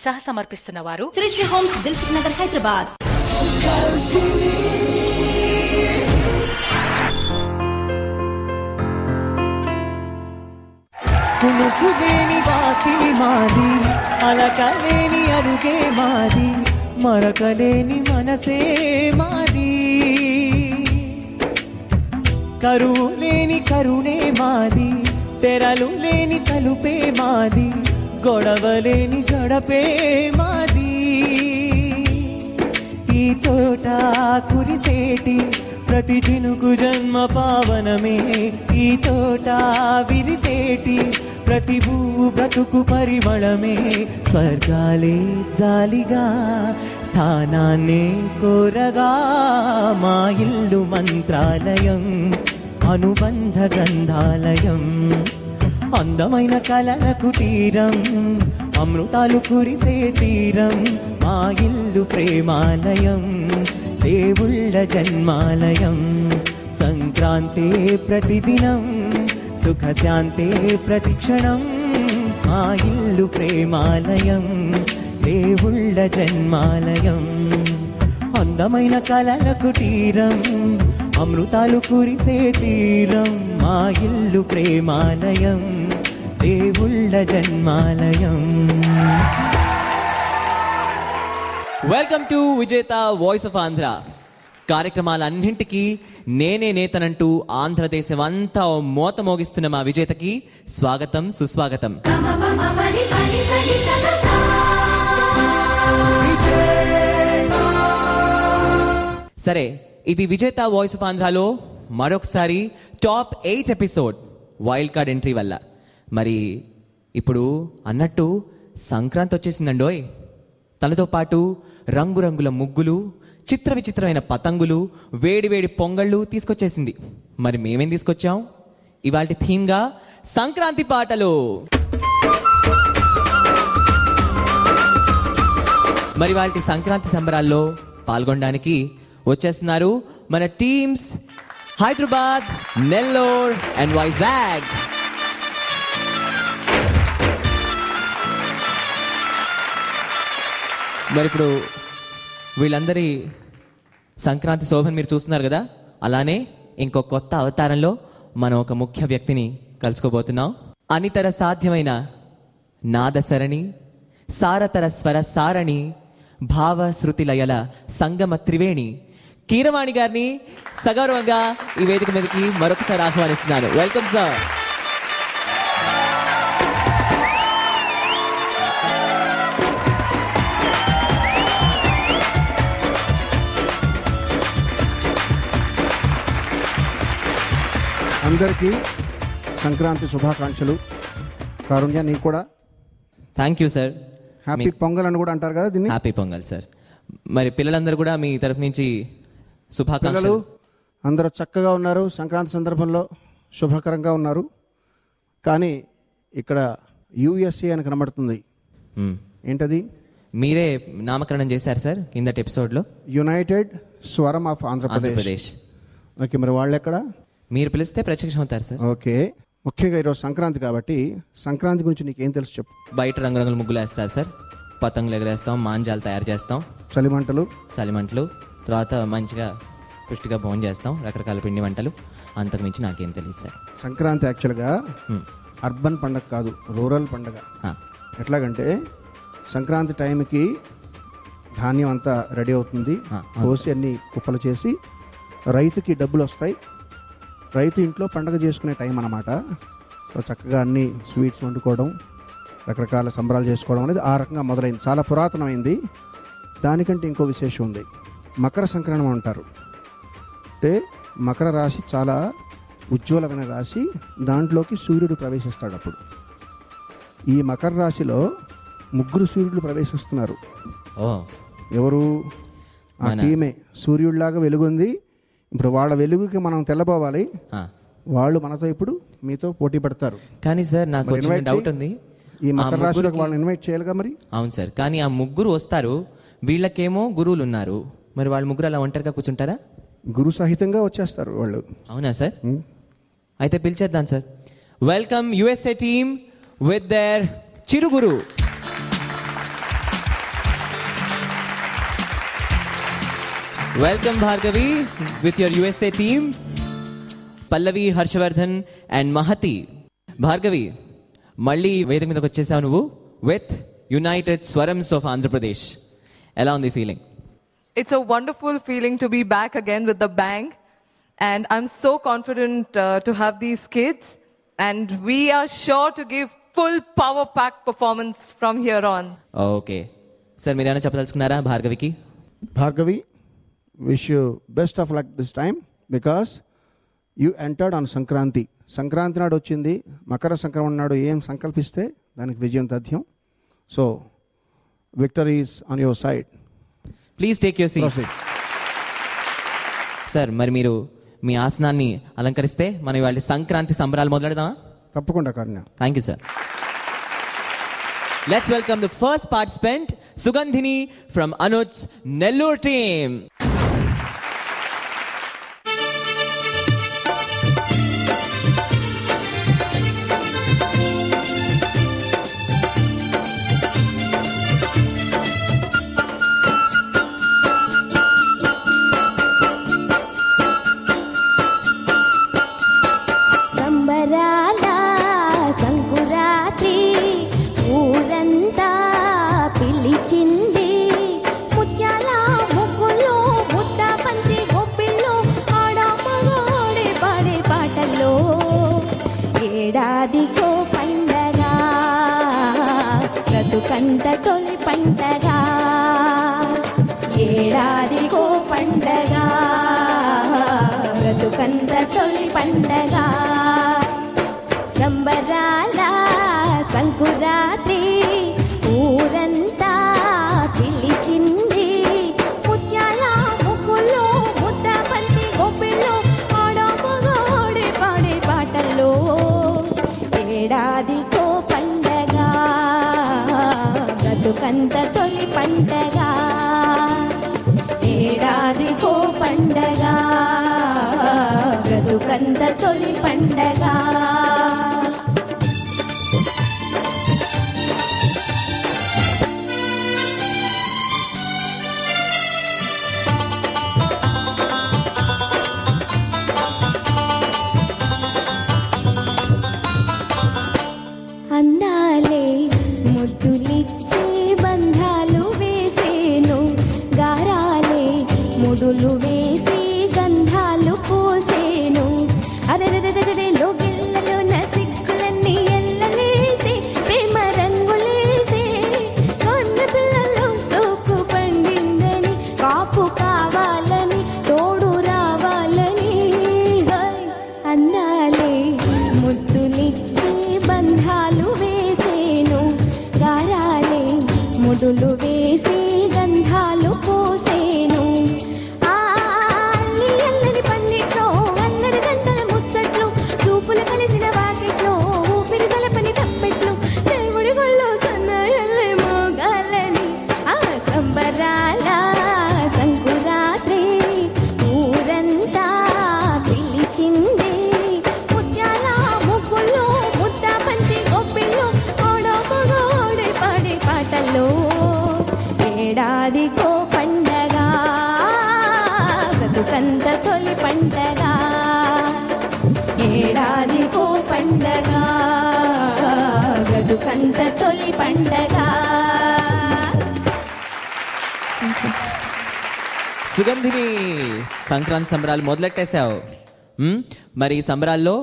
సహ సమర్పిస్తున్న వారు శ్రీ హోమ్స్, దిల్సుఖ్ నగర్, హైదరాబాద్. కునుకులేని వాకిలి మాది, అలకలేని అరుగే మాది, మరకలేని మనసే మాది. కరువు లేని కరుణే మాది, తెరలు లేని తలుపే మాది, గొడవలేని గడపే మాది. ఈ చోట కురిసేటి ప్రతి చినుకు జన్మ పావనమే, ఈ తోట విరిసేటి ప్రతి భూ బ్రతుకు పరిమళమే. స్వర్గాలే జాలిగా స్థానాన్నే కోరగా, మా ఇల్లు మంత్రాలయం, అనుబంధ గ్రంథాలయం. అందమైన కలల కుటీరం, అమృతాలు కురిసే తీరం, మా ఇల్లు ప్రేమాలయం, దేవుళ్ళ జన్మాలయం. సంక్రాంతే ప్రతిదినం, సుఖశాంతే ప్రతిక్షణం, మా ఇల్లు ప్రేమాలయం, దేవుళ్ళ జన్మాలయం. అందమైన కలల కుటీరం, అమృతాలు కురిసే తీరం, మా ఇల్లు ప్రేమాలయం, దేవుళ్ళ జన్మాలయం. వెల్కమ్ టు విజేత వాయిస్ ఆఫ్ ఆంధ్ర. కార్యక్రమాలన్నింటికీ నేనే నేతనంటూ ఆంధ్రదేశం అంతా మోత మోగిస్తున్న మా విజేతకి స్వాగతం, సుస్వాగతం. సరే, ఇది విజేత వాయిస్ ఆఫ్ ఆంధ్రాలో మరొకసారి top 8 episode wild card entry వల్ల. మరి ఇప్పుడు అన్నట్టు సంక్రాంతి వచ్చేసిందండోయ్. తనతో పాటు రంగురంగుల ముగ్గులు, చిత్ర విచిత్రమైన పతంగులు, వేడి వేడి పొంగళ్ళు తీసుకొచ్చేసింది. మరి మేమేం తీసుకొచ్చాం? ఇవాల్టి థీమ్గా సంక్రాంతి పాటలు. మరి వాటి సంక్రాంతి సంబరాల్లో పాల్గొనడానికి వచ్చేస్తున్నారు మన టీమ్స్ హైదరాబాద్, నెల్లూరు అండ్ వైజాగ్. మరి ఇప్పుడు వీళ్ళందరి సంక్రాంతి శోభను మీరు చూస్తున్నారు కదా, అలానే ఇంకో కొత్త అవతారంలో మనం ఒక ముఖ్య వ్యక్తిని కలుసుకోబోతున్నాం. అనితర సాధ్యమైన నాదసరణి, సారతర స్వర సారణి, భావ శృతి లయల సంగమ త్రివేణి కీరవాణి గారిని సగౌరవంగా ఈ వేదిక మీదకి మరొకసారి ఆహ్వానిస్తున్నాను. Welcome sir. అందరికీ సంక్రాంతి శుభాకాంక్షలు. కారుణ్య, నీకు కూడా thank you sir. Happy pongal అని కూడా అంటారు కదా దీన్ని. Happy pongal sir. మరి పిల్లలందరూ కూడా మీ తరఫు నుంచి శుభాకాంక్షలు. అందరూ చక్కగా ఉన్నారు, సంక్రాంతి సందర్భంలో శుభకరంగా ఉన్నారు. కానీ ఇక్కడ యుఎస్ఏ అని కనబడుతుంది. ఏంటది? మీరే నామకరణం చేశారు సార్ కిందటి ఎపిసోడ్లో. యునైటెడ్ స్వరం ఆఫ్ ఆంధ్రప్రదేశ్. ఓకే, మరి వాళ్ళు ఎక్కడ? మీరు పిలిస్తే ప్రత్యక్షం అవుతారు సార్. ఓకే, ముఖ్యంగా ఈరోజు సంక్రాంతి కాబట్టి సంక్రాంతి గురించి నీకేం తెలుసు చెప్పు. బయట రంగురంగుల ముగ్గులు వేస్తారు సార్, పతంగులు ఎగరేస్తాం, మాంజాలు తయారు చేస్తాం, చలిమంటలు, తర్వాత మంచిగా పుష్టిగా భోజనం చేస్తాం, రకరకాల పిండి వంటలు. అంతకుమించి నాకేం తెలియదు సార్. సంక్రాంతి యాక్చువల్గా అర్బన్ పండగ కాదు, రూరల్ పండగ. ఎట్లాగంటే సంక్రాంతి టైంకి ధాన్యం అంతా రెడీ అవుతుంది, కోసి అన్ని కుప్పలు చేసి రైతుకి డబ్బులు వస్తాయి. రైతు ఇంట్లో పండగ చేసుకునే టైం అన్నమాట. సో చక్కగా అన్ని స్వీట్స్ వండుకోవడం, రకరకాల సంబరాలు చేసుకోవడం అనేది ఆ రకంగా మొదలైంది. చాలా పురాతనమైంది. దానికంటే ఇంకో విశేషం ఉంది. మకర సంక్రమణం అంటారు. అంటే మకర రాశి చాలా ఉజ్వలమైన రాశి, దాంట్లోకి సూర్యుడు ప్రవేశిస్తాడు. అప్పుడు ఈ మకర రాశిలో 3 సూర్యుడు ప్రవేశిస్తున్నారు. ఎవరు? ఆ టీమే. సూర్యుడిలాగా వెలుగుంది. ఇప్పుడు వాళ్ళ వెలుగుకి మనం తెల్లబోవాలి. వాళ్ళు మనతో ఇప్పుడు మీతో పోటీ పడతారు. కానీ సార్ నాకు డౌట్ ఉంది, ఈ మకర రాశిలోకి వాళ్ళని ఇన్వైట్ చేయాలిగా మరి. అవును సార్, కానీ ఆ 3 వస్తారు, వీళ్ళకేమో గురువులు ఉన్నారు. మరి వాళ్ళు 3 అలా ఒంటరిగా కూర్చుంటారా? గురు సహితంగా వచ్చేస్తారు వాళ్ళు. అవునా సార్? అయితే పిలిచేద్దాం sir. Welcome USA team with their చిరుగురు. Welcome Bhargavi with your USA team. Pallavi, Harshavardhan and Mahati. Bhargavi, మళ్ళీ వేదిక మీదకి వచ్చేసావు నువ్వు with United Swarams of Andhra Pradesh. ఎలా ఉంది feeling? It's a wonderful feeling to be back again with the bang, and I'm so confident to have these kids, and we are sure to give full power packed performance from here on. Okay sir, మీరు ఏమైనా చెప్పదలుచుకున్నారా భార్గవికి? Bhargavi, wish you best of luck this time because you entered on Sankranti. Sankranti నాడు వచ్చింది, మకర సంక్రమణ నాడు ఏం సంకల్పిస్తే దానికి విజయం తథ్యం. So victory is on your side. Please take your seat. Sir, మరి మీరు మీ ఆసనాన్ని అలంకరిస్తే మనం ఇవాళ సంక్రాంతి సంబరాలు మొదలెడదామా? తప్పకుండా Karunya. Thank you sir. Let's welcome the first participant Sugandhini from Anuj Nellore team. ఏడాదికో పండగ, బ్రతుకంత తొలి పండగ. ఏడాదికో పండగ, బ్రతుకంత తొలి పండగ. సంబరాల సంకురాత్రి ఊరంతా పిలిచింది. ముత్యాల ముగ్గులు, ముద్ద బంతి గొప్పిళ్ళు, ఆడమగోడి పాడే పాటల్లో. ఏడాదికో పండగ, బ్రతుకంత తొలి పండగ. ఏడాదికో పండగ, బ్రతుకంత తొలి పండగ. అందాలే ముద్దులిచ్చి బంధాలు వేసేను, గారాలే ముడులు వేసి గంధాలు పోసేను. అరెరెరెరెరె లోగిళ్ళలో నా సిక్కులన్నీ ఎల్లలేసి ప్రేమ రంగులేసి, కొన్న పిల్లలు సోకు పండిందని, కాపు కావాలని, తోడు రావాలని. అందాలే ముద్దులిచ్చి బంధాలు వేసేను, గారాలే ముడులు వేసి గంధాలు పోసేను. అల్లి అల్లని పందిట్లో అల్లరి గంటల ముచ్చట్లు, చూపులు కలిసిన వాకిట్లో ఊపిరి సలపని తప్పెట్లు, దేవుడి గొల్లో సన్నాయల్లే మోగాలని. ఆ సంబరాల సంకురాత్రి ఊరంతా పిలిచింది. ముత్యాల ముగ్గుల్లో, ముద్ద బంతి గొప్పిళ్ళు, ఆడమగోడి పాడే పాటల్లో. ఏడాదికో పండగ, బ్రతుకంత తొలి పండగ. ఏడాదికో పండగ, బ్రతుకంత తొలి పండగ. సుగంధిని, సంక్రాంతి సంబరాలు మొదలెట్టేశావు. మరి ఈ సంబరాల్లో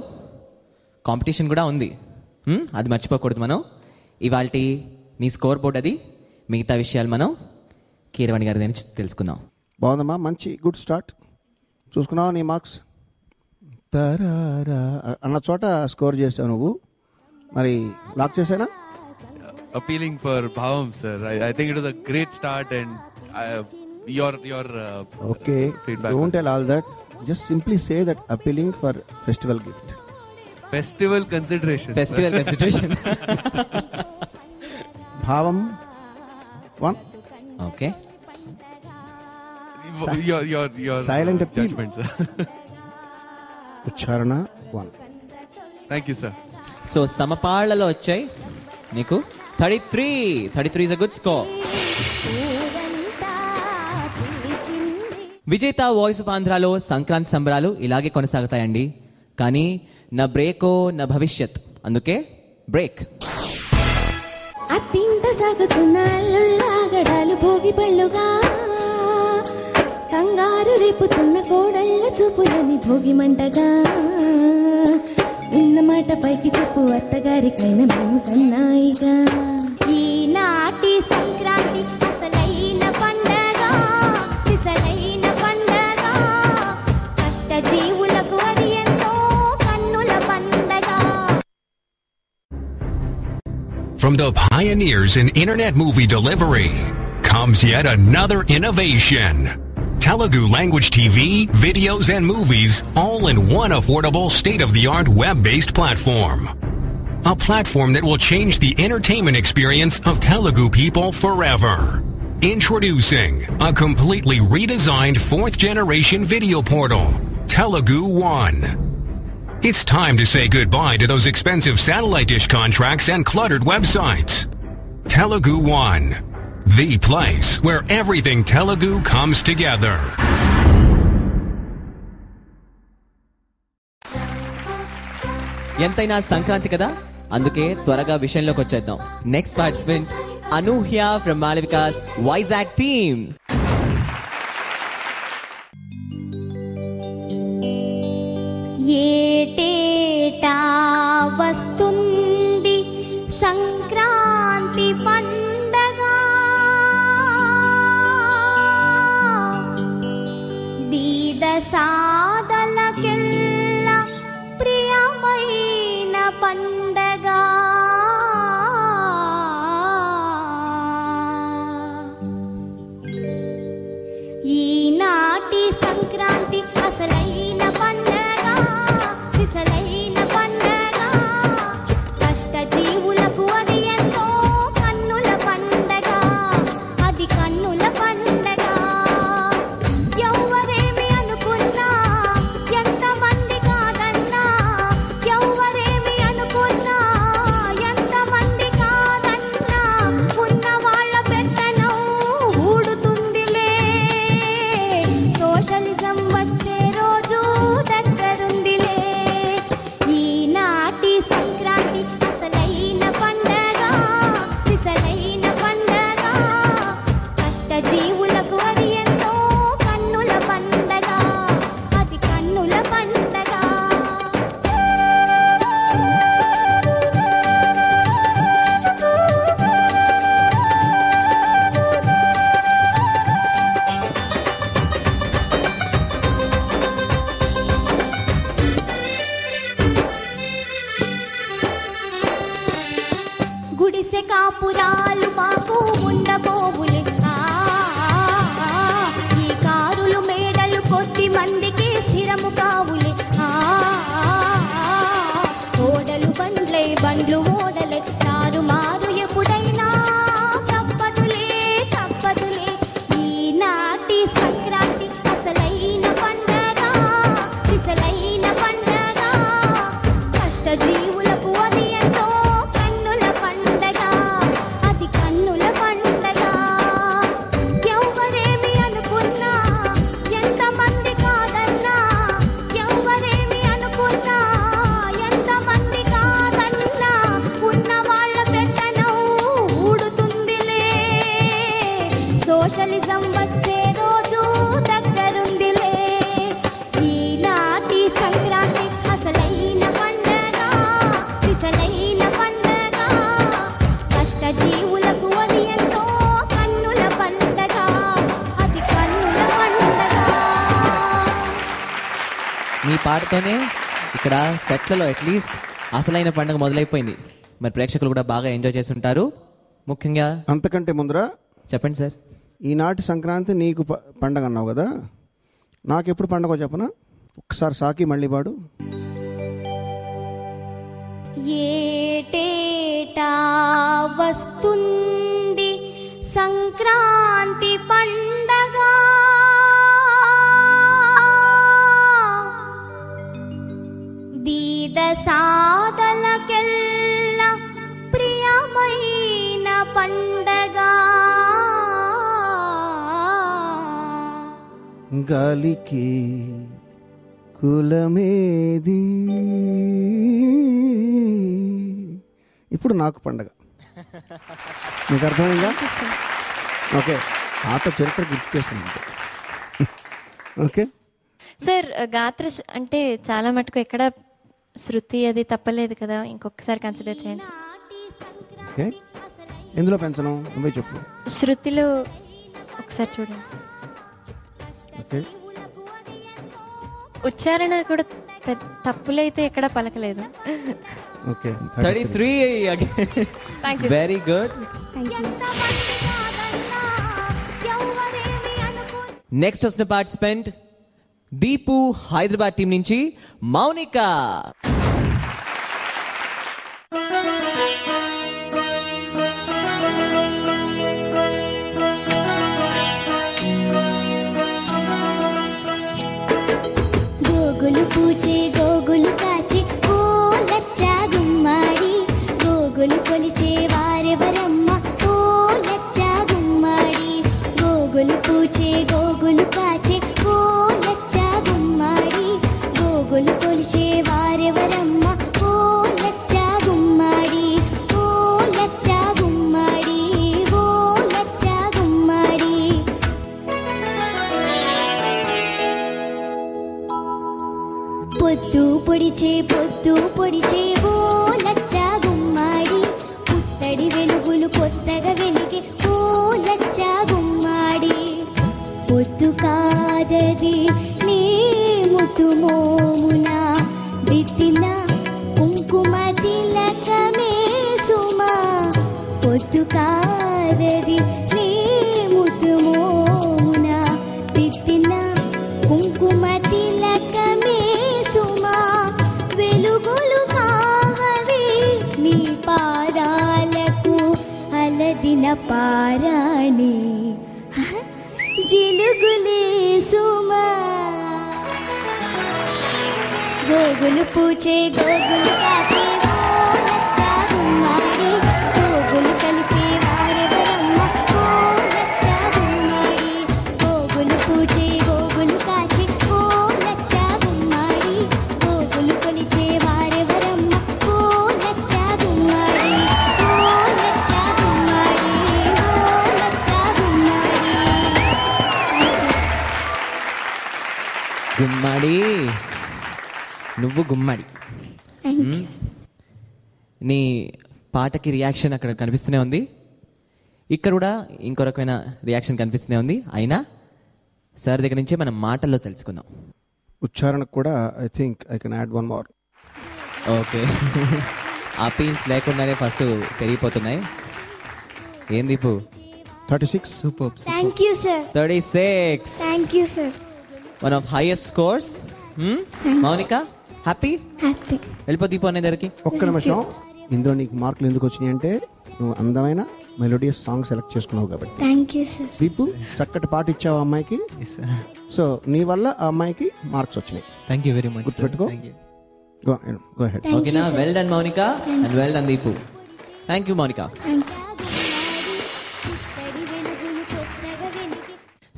కాంపిటీషన్ కూడా ఉంది, అది మర్చిపోకూడదు మనం. ఇవాల్టి నీ స్కోర్ బోర్డ్ అది, మిగతా విషయాలు మనం కీరవాణి గారి నుంచి తెలుసుకుందాం. బాగుందమ్మా, మంచి గుడ్ స్టార్ట్. చూసుకున్నావా నీ మార్క్స్? తరారా అన్న చోట స్కోర్ చేసావు నువ్వు, మరి lock చేసానా? Appealing for Bhavam sir, I think it was a great start, and your okay, feedback. Don't tell all that, just simply say that appealing for festival gift. Festival consideration. Festival consideration. భావం 1. Okay, Your Silent appeal. judgment sir. ఉచ్చారణ 1. Thank you sir. So సమపాళ్లలో వచ్చాయి నీకు 33 is a good score. విజేత voice of ఆంధ్రాలో సంక్రాంతి సంబరాలు ఇలాగే కొనసాగుతాయండి. కానీ నా బ్రేకో నా భవిష్యత్, అందుకే బ్రేక్. అత్తింత సాగుతున్న అల్లుళ్ళాగడాలు భోగి పళ్ళుగా, కంగారు రేపుతున్న కోడళ్ళ చూపులని భోగి మంటగా, ఉన్నమాట పైకి చెప్పు అత్తగారికైనా మేము సన్నాయిగా. ఈనాటి సంక్రాంతి అసలైన పండగ, సిసలైన పండగ, కష్ట జీవులకు అది ఎంతో కన్నుల పండగ. From the pioneers in internet movie delivery comes yet another innovation. Telugu language TV, videos and movies all in one affordable state-of-the-art web-based platform. A platform that will change the entertainment experience of Telugu people forever. Introducing a completely redesigned 4th generation video portal, Telugu One. It's time to say goodbye to those expensive satellite dish contracts and cluttered websites. Telugu One, the place where everything Telugu comes together. ఎంతైనా సంక్రాంతి కదా, అందుకే త్వరగా విషయంలోకి వచ్చేద్దాం. Next participant Anuhya from Malavika's Vizag team. ఏటేటా వస్తుంది సంక్రాంతి పండగ, బీద సాదలకెల్ల ప్రియమైన పండగ. ఈనాటి సంక్రాంతి అసలైన పండగ, సిసలైన పండగ, కష్ట జీవులకు అది ఎంతో కన్నుల పండగ, అది కన్నుల పండగ. ఎవ్వరేమి అనుకున్నా, ఎంతమంది కాదన్నా, ఎవ్వరేమి అనుకున్నా, ఎంతమంది కాదన్నా, ఉన్న వాళ్ళ పెత్తనం ఊడుతుందిలే. సోషలిజం వచ్చే రోజు దగ్గరుందిలే. ఈనాటి సంక్రాంతి అసలైన పండగ, సిసలైన పండగ, కష్ట జీవులకు అది ఎంతో కన్నుల పండగ, అది కన్నుల పండగ. గుడిసె కాపురాలు మాకు ఉండబోవులే, ఈ కారులు మేడలు కొద్ది మందికి స్థిరము కావులే. ఓడలు బండ్లే బండ్లు ఓడలే తారుమారు ఎప్పుడైనా తప్పదులే తప్పదులే. ఈనాటి సంక్రాంతి అసలైన పండగ, సిసలైన పండగ, కష్ట జీవులకు అది ఎంతో కన్నుల పండగ, అది కన్నుల పండగ. ఎవ్వరేమి అనుకున్నా, ఎంతమంది కాదన్నా, ఎవ్వరేమి అనుకున్నా, ఎంతమంది కాదన్నా, ఉన్న వాళ్ళ పెత్తనం ఊడుతుందిలే. సోషలిజం వచ్చే రోజు దగ్గరుందిలే. ఈనాటి సంక్రాంతి అసలైన పండగ, సిసలైన పండగ, కష్ట జీవులకు అది ఎంతో కన్నుల పండగ, అది కన్నుల పండగ. మీ పాటతోనే ఇక్కడ సెట్లలో అట్లీస్ట్ అసలైన పండుగ మొదలైపోయింది. మరి ప్రేక్షకులు కూడా బాగా ఎంజాయ్ చేస్తుంటారు. ముఖ్యంగా అంతకంటే ముందర చెప్పండి సార్. ఈనాటి సంక్రాంతి నీకు పండగ అన్నావు కదా, నాకెప్పుడు పండగో చెప్పనా? ఒకసారి సాకి మళ్ళీ పాడు. ఏటేటా వస్తుంది సంక్రాంతి పండగ, బీద సాదలకెల్ల ప్రియమైన పండగ. గాలికి కులమేది. ఇప్పుడు నాకు పండగ. మీకు అర్థమైందా? ఓకే, పాత చరిత్ర గుర్తు చేస్తాను. ఓకే సార్, గాత్ర అంటే చాలా మటుకు ఎక్కడ శృతి అది తప్పలేదు కదా, ఇంకొకసారి కన్సిడర్ చేయండి సార్. ఓకే, ఎందులో పెంచను నువ్వే చెప్పు. శృతిలో ఒకసారి చూడండి సార్. ఓకే, ఉచ్చారణ కూడా తప్పులైతే ఎక్కడ పలకలేదు. Okay 33 thank you. Very good. Next వచ్చిన పార్టిసిపెంట్ దీపు, హైదరాబాద్ టీం నుంచి మౌనిక. గోగులు పూచే గోగులు కాచే ఓ లచ్చా గుమ్మాడి, గోగులు కొలిచే వారెవరమ్మ ఓ లచ్చా గుమ్మాడి, గోగులు పూచే గోగులు కాచే ఓ లచ్చా గుమ్మాడి, గోగులు కొలిచే వారెవరమ్మ ఓ లచ్చా గుమ్మాడి, ఓ లచ్చా గుమ్మాడి, ఓ లచ్చా గుమ్మాడి. పొద్దు పొడిచే ఓ లచ్చా గుమ్మాడి, పుత్తడి వెలుగులు కొత్తగా వెలిగే ఓ లచ్చా గుమ్మాడి, పొద్దు కాదది నీ ముత్తు మోమున దిద్దిన కుంకుమ తిలకమే సుమా, పొద్దు కాదది నీ ముత్తు మోమున దిద్దిన కుంకుమ తిలకమే సుమా, వెలుగులు కావవి నీ పాదాలకు అలదిన పారాణి జిలుగులే సుమా, గోగులు పూచే గోగులు కాచే ఓ లచ్చా గుమ్మాడి, గోగులు కలిపే వారెవరమ్మ ఓ లచ్చా గుమ్మాడి, గోగులు పూచే గోగులు కాచే ఓ లచ్చా గుమ్మాడి, గోగులు కొలిచే వారెవరమ్మ ఓ లచ్చా గుమ్మాడి, ఓ లచ్చా గుమ్మాడి, ఓ లచ్చా గుమ్మాడి. గుమ్మడి, నువ్వు గుమ్మడి. నీ పాటకి రియాక్షన్ అక్కడ కనిపిస్తూనే ఉంది, ఇక్కడ కూడా ఇంకో రకమైన రియాక్షన్ కనిపిస్తూనే ఉంది. అయినా సార్ దగ్గర నుంచే మనం మాటల్లో తెలుసుకుందాం. ఉచ్చారణకు కూడా I think I can add one more. Okay, ఆ పీన్స్ లేకుండానే ఫస్ట్ పెరిగిపోతున్నాయి. ఏం Deepu? 36. Superb. Thank you, sir. 36. Thank you, sir. One of highest scores. Mounika happy? Happy. వెళ్ళిపో దీపు అనే దగ్గరికి. ఒక్క నిమిషం, ఇందులో నీకు మార్కులు ఎందుకు వచ్చినాయి అంటే నువ్వు అందమైన మెలోడియస్ సాంగ్ సెలెక్ట్ చేసుకున్నావు కాబట్టి. Thank you, sir. దీపు చక్కటి పాట ఇచ్చావు ఆ అమ్మాయికి. సో నీ వల్ల ఆ అమ్మాయికి మార్క్స్ వచ్చినాయి. Thank you very much. గుర్తుపెట్టుకో. Go ahead. Thank ఓకేనా? you, sir. Well done Mounika and well done Deepu. Thank you Mounika.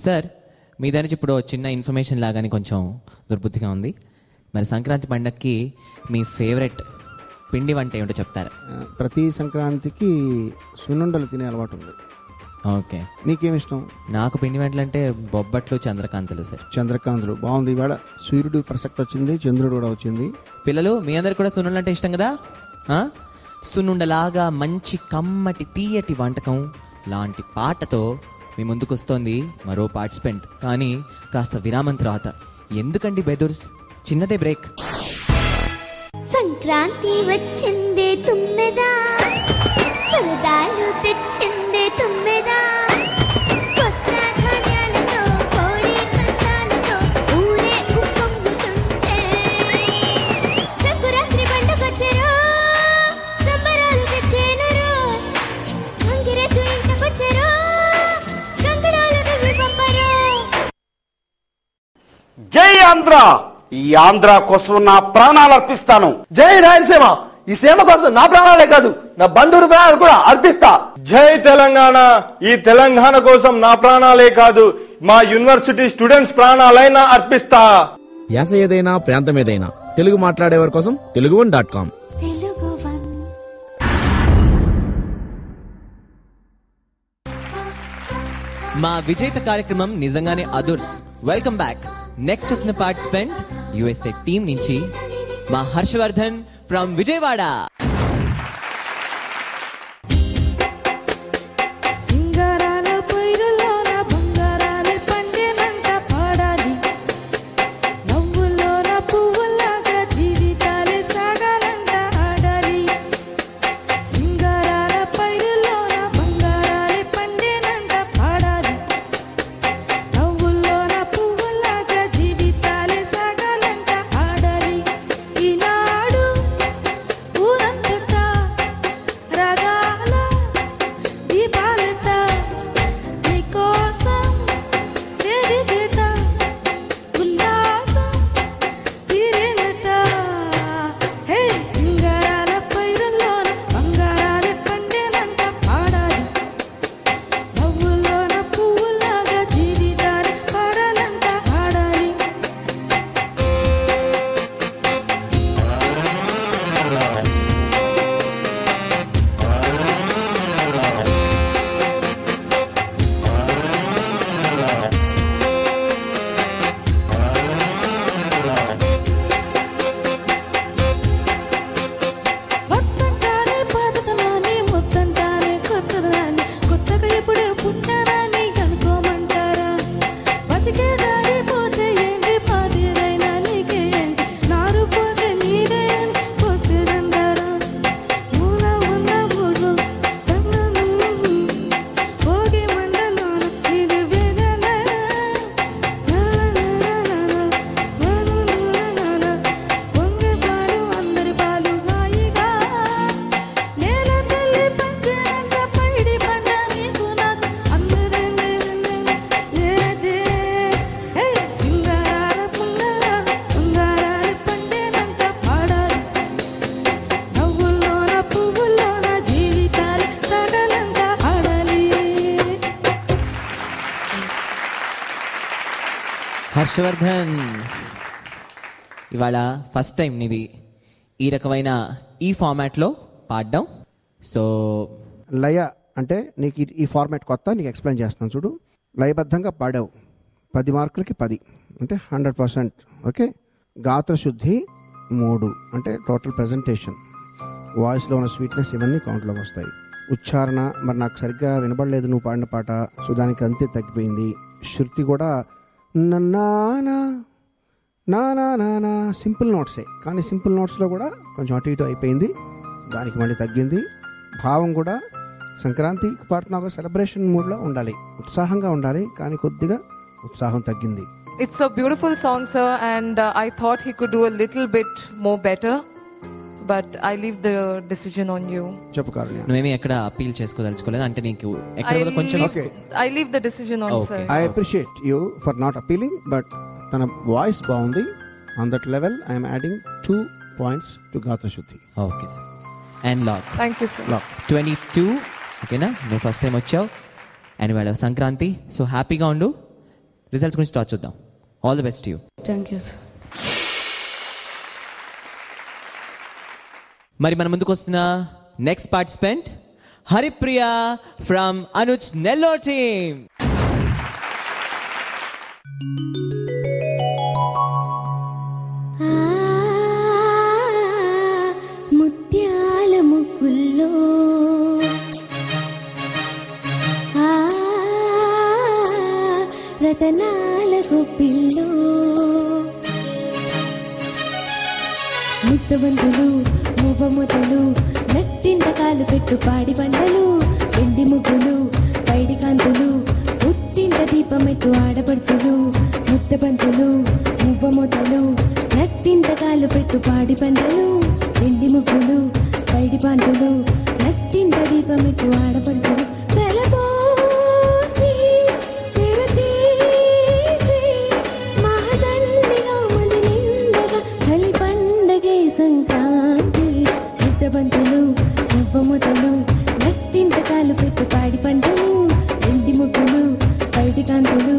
Sir, మీ దాని నుంచి ఇప్పుడు చిన్న ఇన్ఫర్మేషన్ లాగానే కొంచెం దుర్బుద్ధిగా ఉంది. మరి సంక్రాంతి పండగకి మీ ఫేవరెట్ పిండి వంట ఏమిటో చెప్తారా? ప్రతి సంక్రాంతికి సున్నుండలు తినే అలవాటు ఉంది. ఓకే, నీకేమి ఇష్టం? నాకు పిండి వంటలు అంటే బొబ్బట్లు, చంద్రకాంతలు సార్. చంద్రకాంతులు బాగుంది. ఇవాళ సూర్యుడు ప్రసక్తి వచ్చింది, చంద్రుడు కూడా వచ్చింది. పిల్లలు, మీ అందరు కూడా సున్నుండలు అంటే ఇష్టం కదా? సున్నుండలాగా మంచి కమ్మటి తీయటి వంటకం లాంటి పాటతో మీ ముందుకు వస్తోంది మరో పార్టిసిపెంట్. కానీ కాస్త విరామం తర్వాత. ఎందుకండి బెదర్స్? చిన్నదే బ్రేక్. సంక్రాంతి వచ్చిందే తుమ్మెదా, సరదాలు తెచ్చిందే తుమ్మెదా, కొత్త ధాన్యాలతో కోడి పందాలతో ఊరే ఉప్పొంగుతుంటే, సంకురాత్రి పండుగొచ్చెరో, సంబరాలు తెచ్చేనురో, మంగిరెద్దు ఇంటకొచ్చెరో, గంగడాలు నువ్వు పంపరో. జై ఆంధ్ర! ఈ ఆంధ్ర కోసం నా ప్రాణాలు అర్పిస్తాను. జై రాయలసీమ! ఈ సీమ కోసం నా ప్రాణాలే కాదు, నా బంధువుల ప్రాణాలు కూడా అర్పిస్తా. జై తెలంగాణ! ఈ తెలంగాణ కోసం నా ప్రాణాలే కాదు, మా యూనివర్సిటీ స్టూడెంట్స్ ప్రాణాలైనా అర్పిస్తా. యాస ఏదైనా ప్రాంతం ఏదైనా తెలుగు మాట్లాడేవారి కోసం telugu1.com. మా విజేత కార్యక్రమం నిజంగానే అదుర్స్. Welcome back. నెక్స్ట్ వచ్చిన పార్టిసిపెంట్ యుఎస్ఏ టీం నుంచి మా హర్షవర్ధన్ ఫ్రమ్ విజయవాడ. హర్షవర్ధన్, ఇవాళ ఫస్ట్ టైం నీది ఈ రకమైన ఈ ఫార్మాట్లో పాడడం. సో లయ అంటే నీకు ఈ ఫార్మాట్ కొత్త, నీకు ఎక్స్ప్లెయిన్ చేస్తాను చూడు. లయబద్ధంగా పాడావు, 10 మార్కులకి 10 అంటే 100%. ఓకే. గాత్రశుద్ధి 3 అంటే టోటల్ ప్రజెంటేషన్, వాయిస్లో ఉన్న స్వీట్నెస్ ఇవన్నీ కౌంట్లోకి వస్తాయి. ఉచ్చారణ మరి నాకు సరిగ్గా వినబడలేదు నువ్వు పాడిన పాట, సో దానికి అంతే తగ్గిపోయింది. శృతి కూడా నానా నానా నానా సింపుల్ నోట్సే, కానీ సింపుల్ నోట్స్లో కూడా కొంచెం అటు ఇటు అయిపోయింది, దానికి మళ్ళీ తగ్గింది. భావం కూడా సంక్రాంతి పాడుతున్నా సెలబ్రేషన్ మూడ్లో ఉండాలి, ఉత్సాహంగా ఉండాలి, కానీ కొద్దిగా ఉత్సాహం తగ్గింది. It's a beautiful song, sir, and I thought he could do a little bit more better, but I leave the decision on you. చెప్పు కారణం. నువ్వేమీ ఎక్కడ అపీల్ చేసుకోదలుచుకోలేదు అంటే నీకు ఎక్కడ కొంచెం I leave the decision on sir. I appreciate you for not appealing, but తన voice బాగుంది. On that level I am adding 2 points to Gatra Shuddhi. Okay sir. And lock. Thank you sir. Lock 22. ఓకేనా, నువ్వు first time వచ్చావు and ఇవాళ Sankranti, so హ్యాపీగా ఉండు. Results గురించి start చూద్దాం. All the best to you. Thank you sir. మరి మన ముందుకు వస్తున్న next participant Haripriya from Anuj Nellore team. ముత్యాల ముగ్గుల్లో రతనాల గొప్పిల్లో ముద్దబందులు మువ్వముద్దలు నట్టింట కాలు పెట్టు పాడి పంటలు ఎండి ముగ్గులు పైడి కాంతులు పుట్టింట దీపమెట్టు ఆడపడుచులు ముద్దబంతులు మువ్వముద్దలు నట్టింట కాలు పెట్టు పాడి పంటలు ఎండి ముగ్గులు పైడి పంటలు నట్టింట దీపమెట్టు ఆడపడుచులు సంక్రాంతి ముద్దబంతులు మువ్వముద్దలు నట్టింట కాలు పెట్టు పాడి పంటలు ఎండి ముగ్గులు పైడి కాంతులు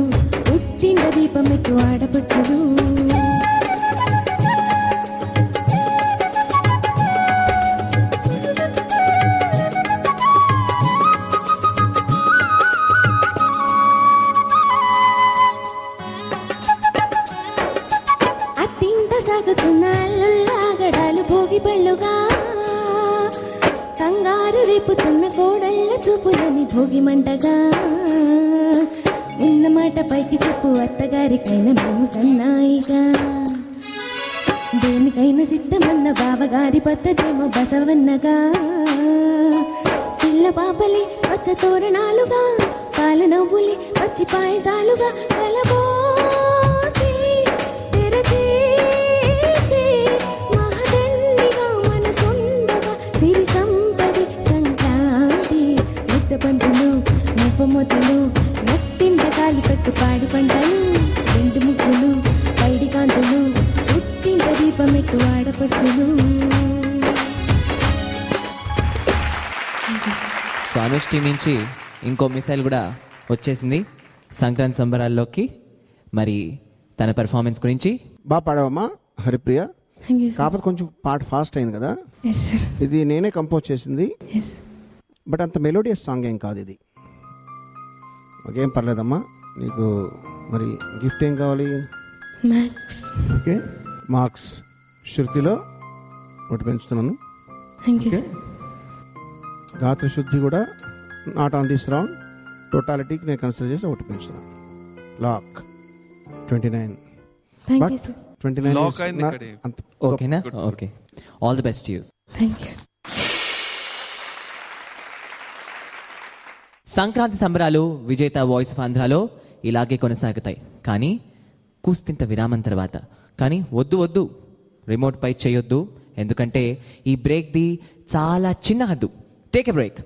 సాగుతున్న అల్లుల్లాగడాలు భోగి పెళ్ళుగా కంగారు రేపుతున్న కోడళ్ళ చూపులని భోగి మంటగా ఉన్నమాట పైకి చెప్పు అత్తగారికైనా మేము సన్నాయిగా దేనికైనా సిద్ధమన్న బావగారి పద్ధతేమో బసవన్నగా పిల్ల పాపలి పచ్చ తోరణాలుగా పాల నవ్వులి పచ్చి పాయసాలుగా కలబోసి తెరచేసి మహదండిగా మనసుండగా సిరి సంపది సంక్రాంతి ముద్ద పంతులు ముప్పమొత్తలు నట్టింట కాలి పెట్టు పాడి పంటలు రెండు ముగ్గులు పైడి కాంతులు పుట్టింట దీపమెట్టు ఆడపడుచులు. సో అనుష్ టీం నుంచి ఇంకో మిసైల్ కూడా వచ్చేసింది సంక్రాంతి సంబరాల్లోకి. మరి తన పెర్ఫార్మెన్స్ గురించి బాగా పాడావమ్మా హరిప్రియ. కాకపోతే కొంచెం పాట ఫాస్ట్ అయింది కదా. ఇది నేనే కంపోజ్ చేసింది, బట్ అంత మెలోడియస్ సాంగ్ ఏం కాదు ఇది. ఓకేం పర్లేదమ్మా. నీకు మరి గిఫ్ట్ ఏం కావాలి? ఓకే, మార్క్స్ శృతిలో ఒకటి పెంచుతున్నాను. గాత్ర శుద్ధి కూడా నాట్ ఆన్ దిస్ రౌండ్, టోటాలిటీకి నేను కన్సిడర్ చేసి ఒకటి పెంచుతున్నాను. లాక్ 29. బట్ 29 ఓకేనా? Okay, all the best you. Sankranti సంబరాలు విజేత వాయిస్ ఆఫ్ ఆంధ్రాలో ఇలాగే కొనసాగుతాయి, కానీ కూస్తింత విరామం తర్వాత. కానీ వద్దు వద్దు, రిమోట్ పై చేయొద్దు, ఎందుకంటే ఈ బ్రేక్ది చాలా చిన్న హద్దు. Take a break.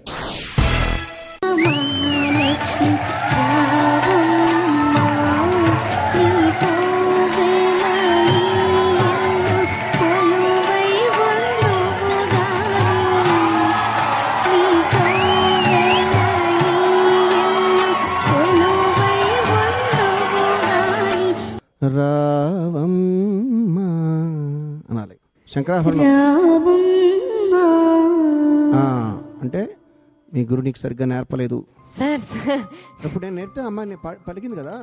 రావమ్మా అనాలి. శంకరాభరణం అంటే మీ గురు నీకు సరిగ్గా నేర్పలేదు సార్. ఇప్పుడు నేను నేర్పితే అమ్మాయి పలికింది కదా.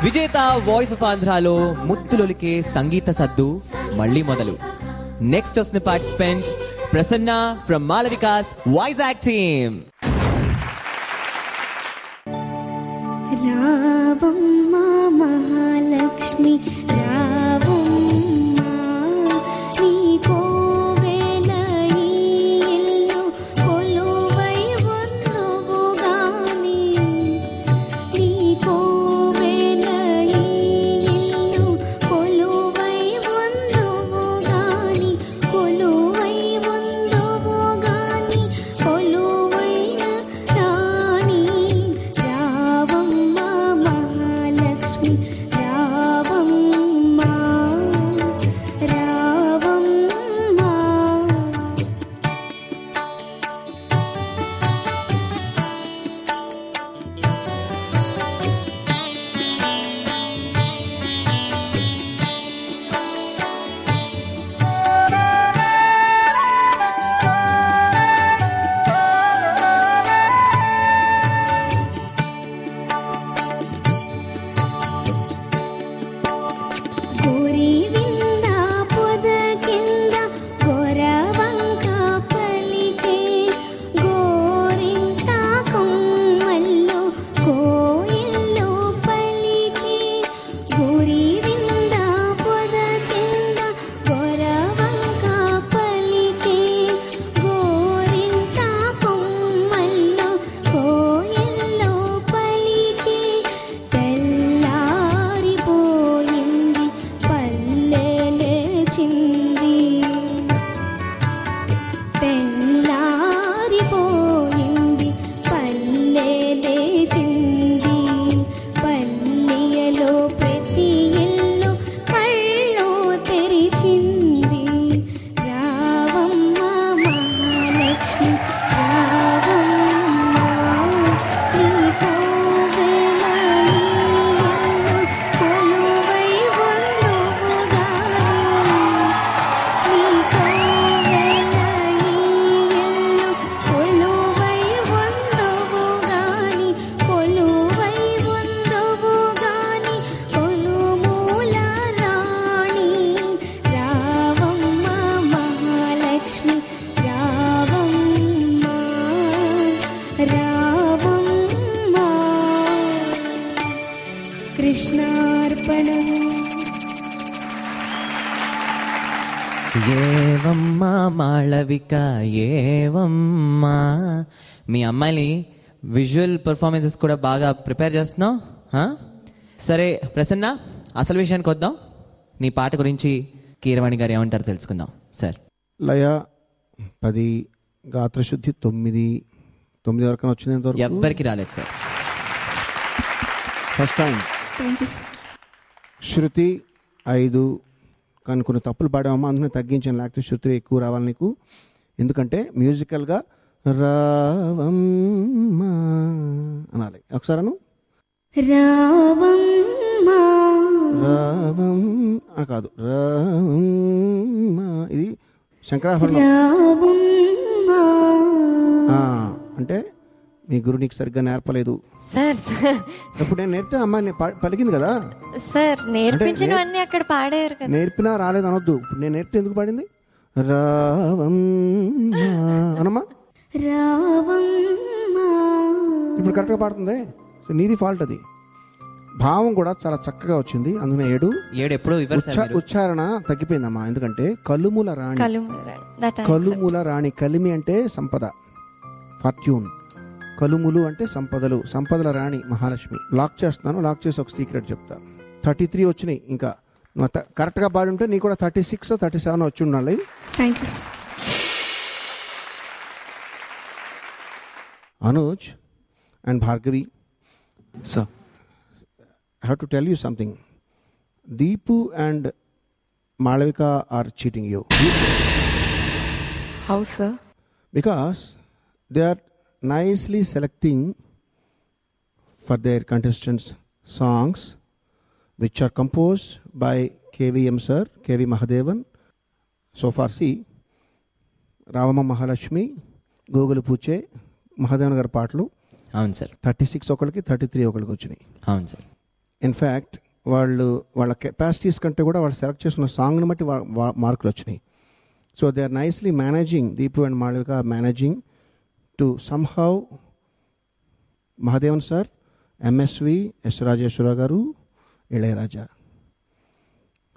విజేత వాయిస్ ఆఫ్ ఆంధ్రాలో ముత్తులొలికే సంగీత సద్దు మళ్ళీ మొదలు. నెక్స్ట్ వస్తున్న participant Prasanna from Malavika's Vizag team. రావమ్మ మహాలక్ష్మి రావమ్మ, నీ కోవెల ఈ ఇల్లు కొలువై ఉందువు గాని, నీ కోవెల ఈ ఇల్లు కొలువై ఉందువు గాని, కొలువై ఉందువు గాని, కొలువైన రాణి రావమ్మ మహాలక్ష్మి సమర్పణం. ఏవమ్మా మాళవిక ఏవమ్మా. మీ అమ్మాయిని విజువల్ పర్ఫార్మెన్సెస్ కూడా బాగా ప్రిపేర్ చేస్తున్నావు. సరే ప్రసన్న, అసలు విషయానికి వద్దాం. నీ పాట గురించి కీరవాణి గారు ఏమంటారు తెలుసుకుందాం సార్. లయ 10, గాత్రశుద్ధి 9 వరకు వచ్చింది. ఎంతవరకు ఎవ్వరికి రాలేదు sir, first time. Thank you. Shruti 5, కానీ కొన్ని తప్పులు పాడామమ్మా, అందుకని తగ్గించాను. లేకపోతే శృతి ఎక్కువ రావాలి నీకు. ఎందుకంటే మ్యూజికల్గా రావమ్మా అనాలి. ఒకసారి అను. రావమ్మా. రావం కాదు, రావమ్మా. ఇది శంకరాభరణం. రావమ్మా అంటే మీ గురువు నీకు సరిగ్గా నేర్పలేదు సార్. ఇప్పుడు నేను నేర్పితే అమ్మాయి పలికింది కదా సార్, నేర్పించినవన్నీ అక్కడ పాడారు కదా. నేర్పినా రాలేదు అనొద్దు. నేను నేర్పితే ఎందుకు పాడింది? రావమ్మా అనమ్మా. రావమ్మా. ఇప్పుడు కరెక్ట్గా పాడుతుంది. సో నీది ఫాల్ట్ అది. భావం కూడా చాలా చక్కగా వచ్చింది. అందుకనే 7 ఎప్పుడు ఉచ్చారణ తగ్గిపోయిందమ్మా. ఎందుకంటే కలుముల రాణి. కలుముల రాణి. కలిమి అంటే సంపద, ఫార్చ్యూన్. కలుములు అంటే సంపదలు, సంపదల రాణి మహాలక్ష్మి. లాక్ చేస్తున్నాను. లాక్ చేసి ఒక సీక్రెట్ చెప్తా. 33 వచ్చినాయి. ఇంకా కరెక్ట్గా పాడి ఉంటే నీకు కూడా 36, 37 వచ్చి ఉండాలి. Thank you. Anuj and Bhargavi, sir, I have to tell you something. Deepu and Malavika are cheating you. How, sir? Because they are nicely selecting for their contestants songs which are composed by KVM sir, KV Mahadevan. So far, see, Ravama Mahalakshmi, Gogulu Puche, Mahadevan గారి పాటలు. అవును sir. 36 ఒకరికి, 33 ఒకరికి వచ్చినాయి. అవును sir. In fact వాళ్ళ capacities కంటే కూడా వాళ్ళు సెలెక్ట్ చేసుకున్న సాంగ్ని బట్టి మార్కులు వచ్చినాయి. So they are nicely managing. Deepu and Malavika are managing to somehow Mahadevan sir, MSV, S Rajeswara Rao garu, Ilaiyaraaja.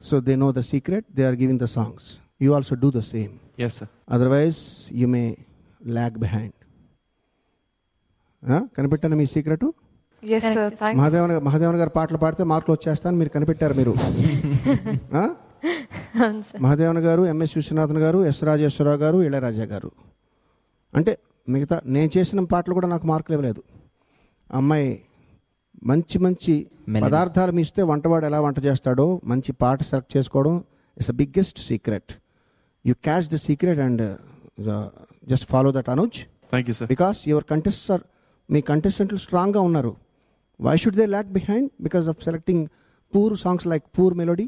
So they know the secret. They are giving the songs. You also do the same. Yes, sir. Otherwise you may lag behind. కనిపెట్టాను మీ secret. Yes, sir. Thanks. Mahadevan garu పాటలు పాడితే మార్కులు వచ్చేస్తాను మీరు కనిపెట్టారు. మీరు మహాదేవన్ గారు, ఎంఎస్ విశ్వనాథన్ గారు, ఎస్ రాజేశ్వరరావు గారు, ఇళయరాజా గారు. అంటే మిగతా నేను చేసిన పాటలు కూడా నాకు మార్కులు ఇవ్వలేదు. అమ్మాయి మంచి మంచి పదార్థాలు మీస్తే వంటవాడు ఎలా వంట చేస్తాడో మంచి పాట సెలెక్ట్ చేసుకోవడం it's the biggest secret. You catch the secret and just follow that Anuj. Thank you sir. Because your contestants are, మీ కంటెస్టెంట్లు స్ట్రాంగ్గా ఉన్నారు. Why should they lag behind? Because of selecting poor songs like Poor Melody.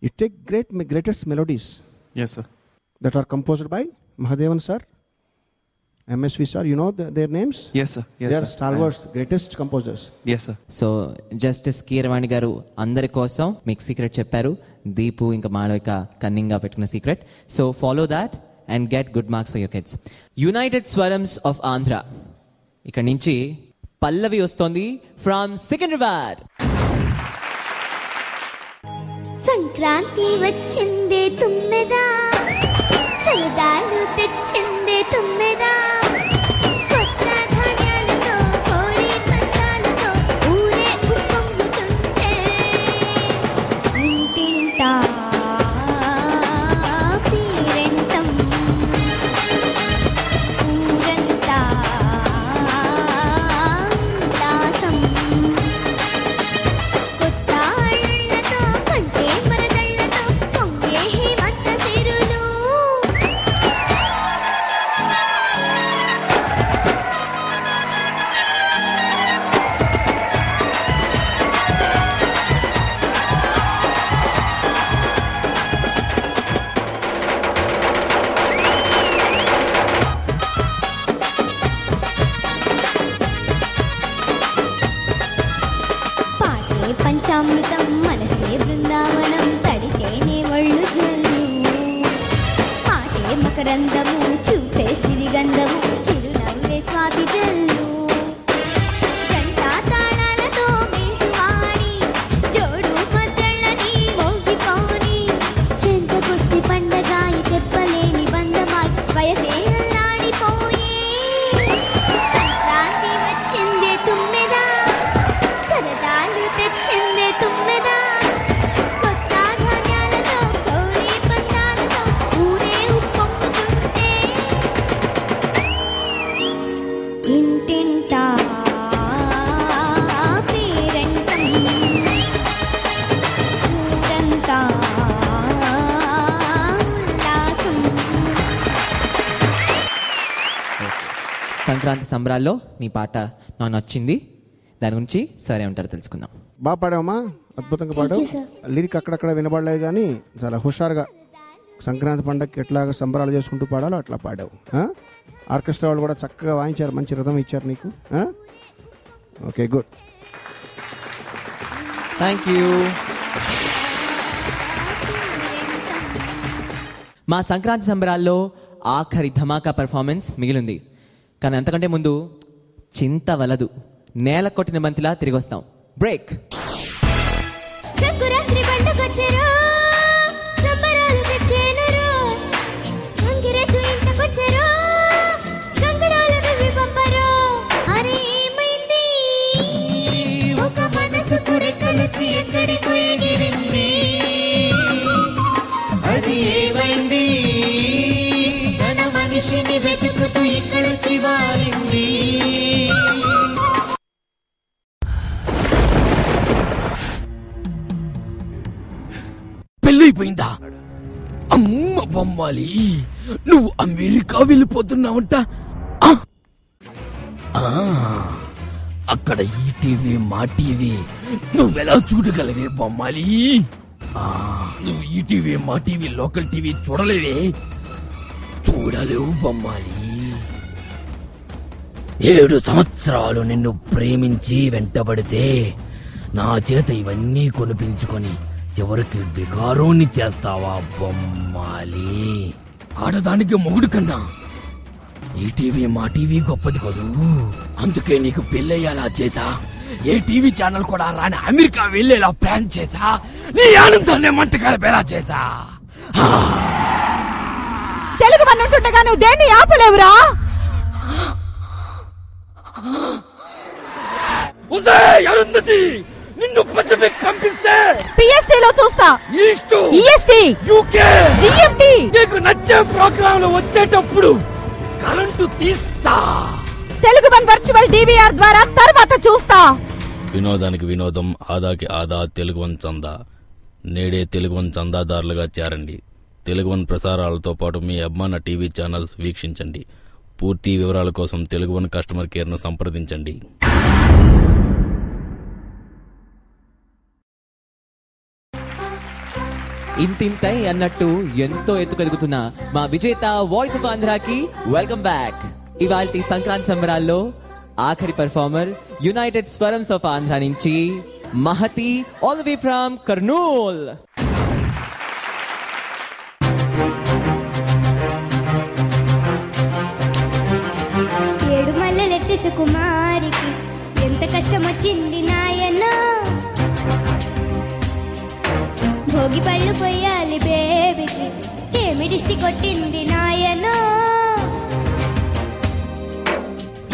You take greatest melodies. Yes, sir. That are composed by Mahadevan sir, MSV sir. You know their names? Yes, sir. Yes, they are sir. stalwarts, greatest composers. Yes, sir. So justice Keeravani గారు అందరి కోసం మీకు secret చెప్పారు. దీపు ఇంకా మాళవిక కన్నింగ్గా పెట్టుకున్న secret. So follow that and get good marks for your kids. United స్వరమ్స్ of Andhra. ఇక్కడ నుంచి పల్లవి వస్తోంది ఫ్రమ్ సికింద్రాబాద్. సంక్రాంతి వచ్చిందే తుమ్మెదా, సరదాలు తెచ్చిందే తుమ్మెదా, కొత్త ధాన్యాలతో కోడి పందాలతో ఊరే ఉప్పొంగుతుంటే ఇంటింటా పీరెంటం, ఊరంతా దాసం, కొత్త అళ్ళతో కంటే మరదళ్ళతో పొంగే హేమంత సిరులు. పాటే పంచామృతం, మనసే బృందావనం, తడితేనే ఒళ్ళు జల్లు, పాటే మకరందము, చూపే సిరిగంధము, చిరునవ్వే స్వాతి జల్లు, జంట తాళాలతో మేటువాడి, జోడు సంక్రాంతి సంబరాల్లో నీ పాట నాకు నచ్చింది, దాని గురించి సరే ఉంటారు తెలుసుకుందాం. బాగా పాడావమ్మా, అద్భుతంగా పాడావు. లిరిక్ అక్కడక్కడ వినబడలేదు కానీ చాలా హుషారుగా సంక్రాంతి పండగకి ఎట్లాగా సంబరాలు చేసుకుంటూ పాడాలో అట్లా పాడావు. ఆర్కెస్ట్రా వాళ్ళు కూడా చక్కగా వాయించారు, మంచి రిథం ఇచ్చారు నీకు. Okay, good, thank you. మా సంక్రాంతి సంబరాల్లో ఆఖరి ధమాకా పర్ఫార్మెన్స్ మిగిలింది, కానీ అంతకంటే ముందు చింత వలదు, నేల కొట్టిన బంతిలా తిరిగి వస్తాం. బ్రేక్. అది ఏమైంది, తన మనిషిని వెతుకుతూ ఇక్కడ చివారింది. పెళ్ళైపోయిందా? అమ్మ బొమ్మాలి, నువ్వు అమెరికా వెళ్ళిపోతున్నావంట. అక్కడ ఈ టీవీ మా టీవీ నువ్వెలా చూడగలవే బొమ్మాలి? నువ్వు ఈ టీవీ మా టీవీ లోకల్ టీవీ చూడలేవే? చూడలేవు బొమ్మాలి. 7 సంవత్సరాలు నిన్ను ప్రేమించి వెంటబడితే నా చేత ఇవన్నీ కొనిపించుకొని చివరికి వికారోన్ని చేస్తావా బొమ్మాలి? ఆడదానికి మొగుడు కన్నా ఈ టీవీ మా టీవీ గొప్పది కదూ. అందుకే నీకు పెళ్ళయ్యేలా చేసా, ఏ టీవీ ఛానల్ కూడా రాని అమెరికా వెళ్ళేలా ప్లాన్ చేసా, నీ ఆనందాన్ని మంట కలిపేలా చేసా. తెలుగు వన్నుంటుండగా నువ్వు దేన్ని ఆపలేవురా? అరుంధతి, నిన్ను పసిఫిక్ పంపిస్తే పిఎస్టీ లో చూస్తా. East, EST, UK, GMT. నీకు నచ్చే ప్రోగ్రాంలు వచ్చేటప్పుడు కరెంటు తీస్తా. తెలుగు వన్ వర్చువల్ డివిఆర్ ద్వారా తర్వాత చూస్తా. వినోదానికి వినోదం, ఆదాకి ఆదా. తెలుగు వన్ చందా. నేడే తెలుగు వన్ చందాదారులుగా చేరండి. తెలుగు వన్ ప్రసారాలతో పాటు మీ అభిమాన టీవీ ఛానల్స్ వీక్షించండి. పూర్తి వివరాల కోసం తెలుగు వన్ కస్టమర్ కేర్ను సంప్రదించండి. ఇంతింతై అన్నట్టు ఎంతో ఎత్తుకెదుగుతున్న మా విజేత వాయిస్ ఆఫ్ ఆంధ్రాకి వెల్కమ్ బ్యాక్. ఇవాల్టి సంక్రాంతి సంబరాల్లో ఆఖరి పర్ఫార్మర్ యునైటెడ్ స్వరమ్స్ ఆఫ్ ఆంధ్ర నుంచి Mahathi, all the way from Kurnool. ఏడు మల్లెలెత్తి సుకుమారికి ఎంత కష్టం వచ్చింది నాయన. భోగి పళ్ళు పొయ్యాలి బేబీకి ఏమి దిష్టి కొట్టింది నాయన.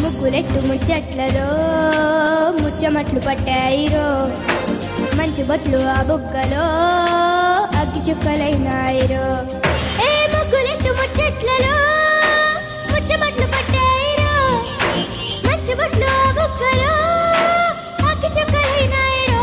ముగ్గులెట్టు ముచ్చట్లలో ముచ్చమట్లు పట్టాయిరో, మంచు బొట్లు ఆ బుగ్గలో అగ్గి చుక్కలైనాయిరో. ఏ ముగ్గులెట్టు ముచ్చట్లలో ముచ్చమట్లు పట్టాయిరో, మంచు బొట్లు ఆ బుగ్గలో అగ్గి చుక్కలైనాయిరో.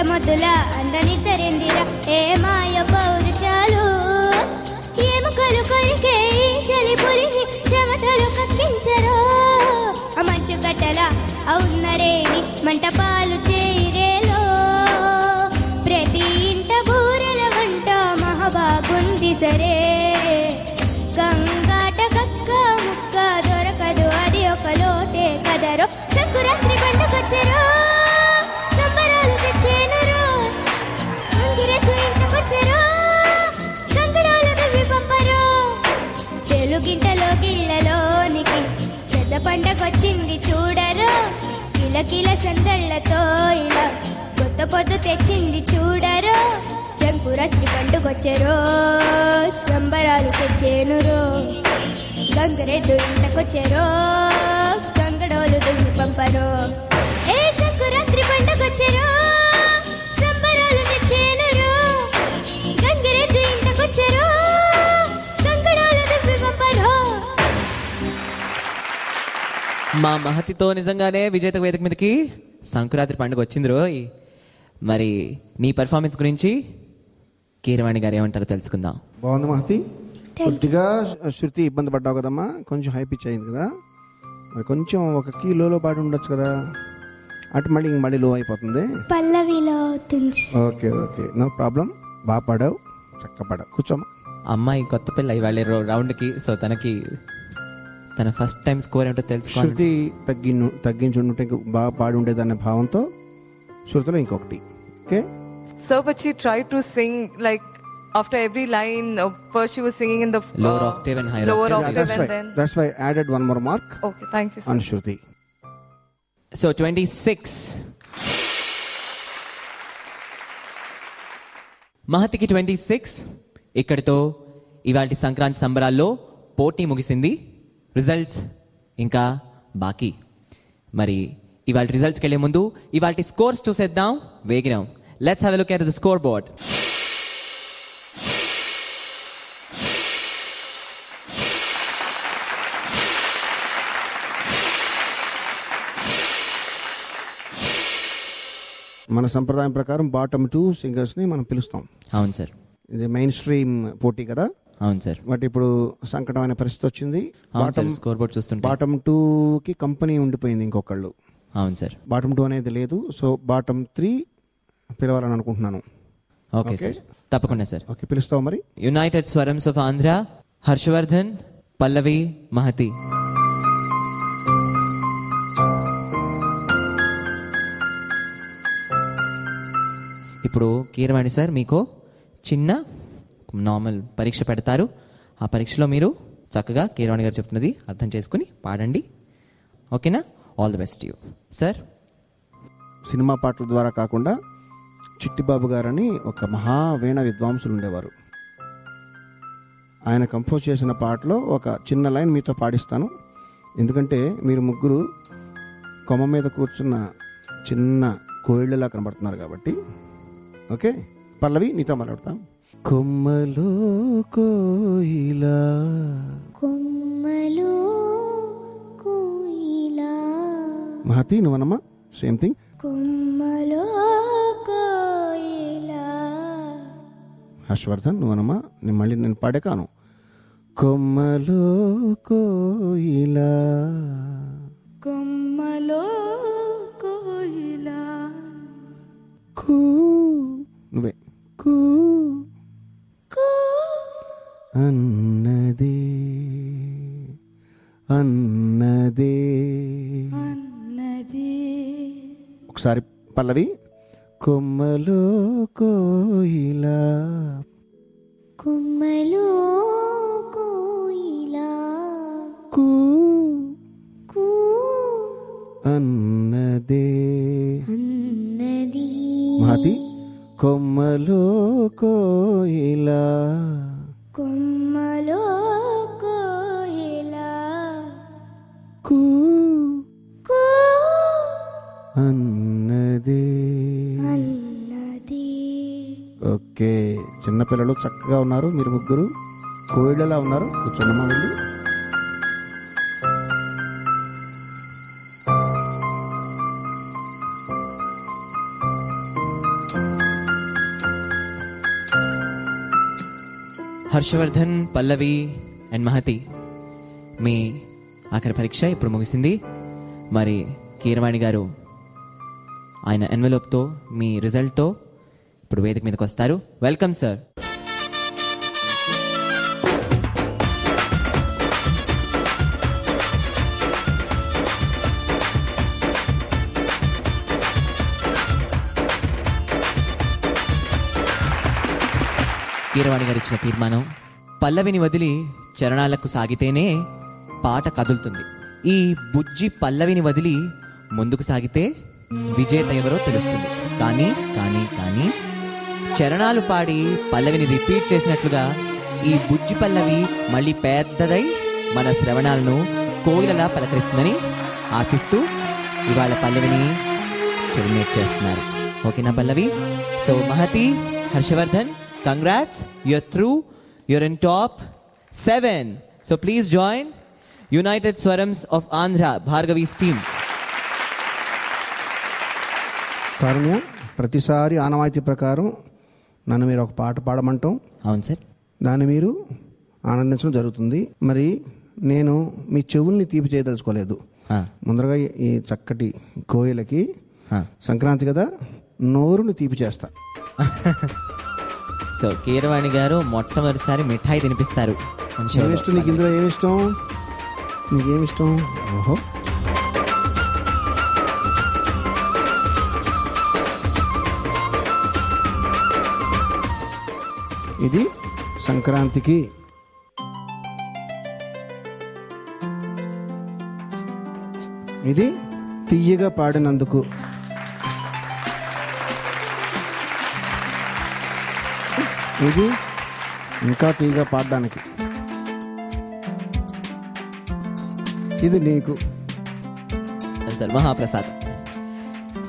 మొద్దులా అందనిద్దరెందిరా ఏ మాయ పౌరుషాలు, ఎముకలు కొరికే చలి పులికి చెమటలు కక్కించరు. మంచు గడ్డల అవున్నరేని మంటపాలు చేరేలో, ప్రతి ఇంట బూరెల వంట మహాబాగుంది సరే. గంగాట కక్క ముక్క దొరకదు అది ఒక లోటే కదరో. సంకురాత్రి పండుగొచ్చరో సంబరాలు తెచ్చేనరో, అంగిరెద్దు ఇంటకొచ్చరో సంగడాలు దువ్వి పంపరో. తెలుగింటలో గిళ్ళలోనికి పెద్ద పండగొచ్చింది చూడరో. కిలకిల సందళ్లతో ఇలా కొత్త పొద్దు తెచ్చింది చూడరో. సంకురాత్రి పండుగొచ్చరో సంబరాలు తెచ్చేనురో. గంగరెద్దు ఇంటకొచ్చరో గంగడోలు దువ్వి పంపరో. ఏ సంకురాత్రి పండుగొచ్చరో సంబరాలు తెచ్చేనురో. గంగరెద్దు ఇంటకొచ్చరో గంగడోలు దువ్వి పంపరో. మా మహతితో నిజంగానే విజేత వేదిక మీదకి సంక్రాంతి పండుగ వచ్చింది రోయ్. మరి నీ పర్ఫార్మెన్స్ గురించి కీరవాణి గారు ఏమంటారో తెలుసుకుందాం. బాగుంది మహతి. కొద్దిగా శృతి ఇబ్బంది పడ్డావు కదమ్మా, కొంచెం హై పిచ్ అయింది కదా, మరి కొంచెం ఒక కీ లోలో పాడి ఉండొచ్చు కదా, అటు మళ్ళీ లో అయిపోతుంది. పల్లవిలో ఓకే నో ప్రాబ్లం, బాగా పాడావు, చక్కగా పాడావు. కూర్చోమ్మా. అమ్మాయి కొత్త పిల్ల ఇవాళ రౌండ్కి, సో తన ఫస్ట్ టైం స్కోర్ ఏంటో తెలుసుకో. శృతి తగ్గించుంటే బాగా పాడి ఉండేదనే భావంతో శృతిలో ఇంకొకటి. Okay. So, but she tried to sing like after every line. First, she was singing in the lower octave and higher octave, and then that's why I added one more mark. Okay, thank you, sir. On Shruti. So 26. మహతికి 26. ఇక్కడితో ఇవాల్టి సంక్రాంతి సంబరాల్లో పోటీ ముగిసింది. Results ఇంకా బాకీ. మరి ఇవాళ రిజల్ట్స్కి వెళ్ళే ముందు ఇవాళ స్కోర్స్ చూసేద్దాం. వేగినాం. Let's have a look at the scoreboard. మన సంప్రదాయం ప్రకారం బాటమ్ 2 సింగర్స్ ని మనం పిలుస్తాం. అవును సార్. ఇది మెయిన్ స్ట్రీమ్ పోటీ కదా. అవును సార్. బట్ ఇప్పుడు సంకటమైన పరిస్థితి వచ్చింది. స్కోర్ బోర్డ్ చూస్తుంటే బాటమ్ 2 కి కంపెనీ ఉండిపోయింది ఇంకొకళ్ళు. అవును సార్. బాటమ్ 2 అనేది లేదు. సో బాటమ్ 3 పిలవాలని అనుకుంటున్నాను. ఓకే సార్, తప్పకుండా సార్. ఓకే, పిలుస్తావు మరి. యునైటెడ్ స్వరమ్స్ ఆఫ్ ఆంధ్ర, హర్షవర్ధన్, పల్లవి, మహతి. ఇప్పుడు కీరవాణి సార్ మీకు చిన్న నార్మల్ పరీక్ష పెడతారు. ఆ పరీక్షలో మీరు చక్కగా కీరవాణి గారు చెప్తున్నది అర్థం చేసుకుని పాడండి. ఓకేనా? All the best you sir. Cinema పాటల ద్వారా కాకుండా చిట్టిబాబు గారని ఒక మహావీణ విద్వాంసులు ఉండేవారు. ఆయన కంపోజ్ చేసిన పాటలో ఒక చిన్న లైన్ మీతో పాడిస్తాను. ఎందుకంటే మీరు ముగ్గురు కొమ్మ మీద కూర్చున్న చిన్న కోయిళ్ళలా కనబడుతున్నారు కాబట్టి. ఓకే, పల్లవి నీతో మాట్లాడతాం. కొమ్మలో కోయిలా, కొమ్మలో కోయిలా. మహతి నువ్వనమ్మా సేమ్ థింగ్. కొమ్మలో కోయిలా. హర్షవర్ధన్ నువ్వనమ్మా. నేను పాడే కాను. కొమ్మలో కోయిలా, కొమ్మలో కోయిలా. కూ నువ్వే కూ అన్నదే అన్నదే అన్నదే. ఒకసారి పల్లవి. కొమ్మలో కోయిలా, కొమ్మలో కోయిలా. కూ కూ అన్నదే అన్నది. మహతి. కొమ్మలో కోయిలా, కొమ్మలో కోయిలా. కూ కూ అన్నదే అన్నది. ఓకే, చిన్నపిల్లలు చక్కగా ఉన్నారు. మీరు ముగ్గురు కోయిలలా ఉన్నారు. కూర్చోమ్మా వెళ్ళి. హర్షవర్ధన్, పల్లవి అండ్ మహతి, మీ ఆఖరి పరీక్ష ఇప్పుడు ముగిసింది. మరి కీరవాణి గారు ఆయన ఎన్వెలోప్తో మీ రిజల్ట్తో ఇప్పుడు వేదిక మీదకి వస్తారు. Welcome sir. కీరవాణి గారు ఇచ్చిన తీర్మానం, పల్లవిని వదిలి చరణాలకు సాగితేనే పాట కదులుతుంది. ఈ బుజ్జి పల్లవిని వదిలి ముందుకు సాగితే విజేత ఎవరో తెలుస్తుంది. కానీ కానీ కానీ చరణాలు పాడి పల్లవిని రిపీట్ చేసినట్లుగా ఈ బుజ్జి పల్లవి మళ్ళీ పెద్దదై మన శ్రవణాలను కోయిలలా పలకరిస్తుందని ఆశిస్తూ ఇవాళ పల్లవిని టెర్మినేట్ చేస్తున్నారు. ఓకేనా Pallavi? So Mahathi, Harshavardhan, congrats, you're through, you're in top 7. So please join united స్వరమ్స్ of Andhra Bhargavi's team. Karunya, ప్రతిసారి ఆనవాయితీ ప్రకారం నన్ను మీరు ఒక పాట పాడమంటాం. అవును సార్. దాన్ని మీరు ఆనందించడం జరుగుతుంది. మరి నేను మీ చెవుల్ని తీపి చేయదలుచుకోలేదు. ముందరగా ఈ చక్కటి కోయిలకి సంక్రాంతి కదా, నోరుని తీపి చేస్తా. సో కీరవాణి గారు మొట్టమొదటిసారి మిఠాయి తినిపిస్తారు. ఏమిష్టం నీకు? ఇందులో ఏమిష్టం? నీకేమిష్టం? ఓహో, ఇది సంక్రాంతికి ఇది తీయగా పాడినందుకు. ఇది ఇంకా తీయగా పాడడానికి. ఇది నీకు సార్ మహాప్రసాద్.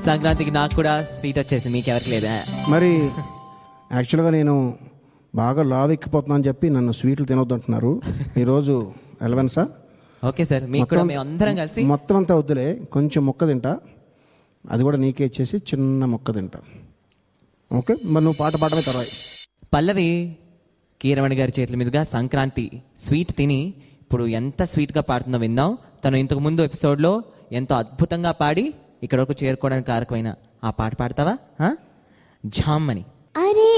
సంక్రాంతికి నాకు కూడా స్వీట్ వచ్చేసి మీకు ఎవరికి లేదా? మరి యాక్చువల్గా నేను బాగా లావ్ ఎక్కిపోతున్నాను చెప్పి నన్ను స్వీట్లు తినొద్దు అంటున్నారు. ఈరోజు 11 సార్. ఓకే సార్, మీకు కూడా మేము అందరం కలిసి మొత్తం అంతా వద్దులే, కొంచెం మొక్క తింటా. అది కూడా నీకే ఇచ్చేసి చిన్న మొక్క తింటా. ఓకే, మరి నువ్వు పాట పాడమే తర్వాత. పల్లవి కీరవాణి గారి చేతుల మీదుగా సంక్రాంతి స్వీట్ తిని ఇప్పుడు ఎంత స్వీట్గా పాడుతుందో విందాం. తను ఇంతకు ముందు ఎపిసోడ్లో ఎంతో అద్భుతంగా పాడి ఇక్కడ వరకు చేరుకోవడానికి కారకమైన ఆ పాట పాడతావా? జామ్ అని. అరే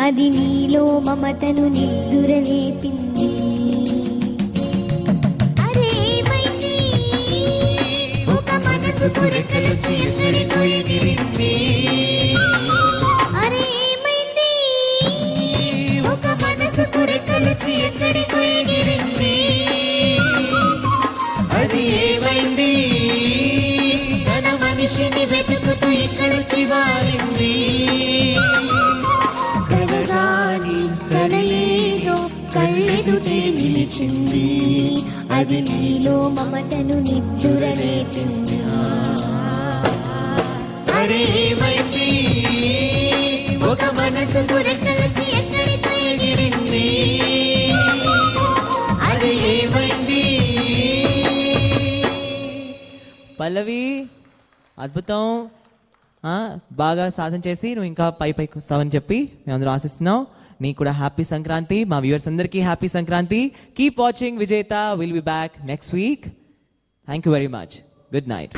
అది నీలో మమతను నిద్దురలేపింది. అరే ఏమైంది, ఒక మనసు కొరకలొచ్చి ఎక్కడికో ఎగిరింది. అరే ఏమైంది, ఒక మనసు కొరకలొచ్చి ఎక్కడికో ఎగిరింది. అది ఏమైంది, తన మనిషిని వెతుకుతూ ఇక్కడొచ్చి వారింది. సరలేదో కళ్ళెదుటే నిలిచింది. అది నీలో మమతను నిద్దురలేపింది. అరే ఏమైంది, ఒక మనసు కొరకలొచ్చి ఎక్కడికో ఎగిరింది. అది ఏమైంది. పల్లవి అద్భుతం, బాగా సాధన చేసి నువ్వు ఇంకా పైకి వస్తావని చెప్పి మేమందరూ ఆశిస్తున్నాం. నీకు కూడా హ్యాపీ సంక్రాంతి. మా వ్యూవర్స్ అందరికీ హ్యాపీ సంక్రాంతి. కీప్ వాచింగ్ విజేత. Will be back next week. Thank you very much. Good night.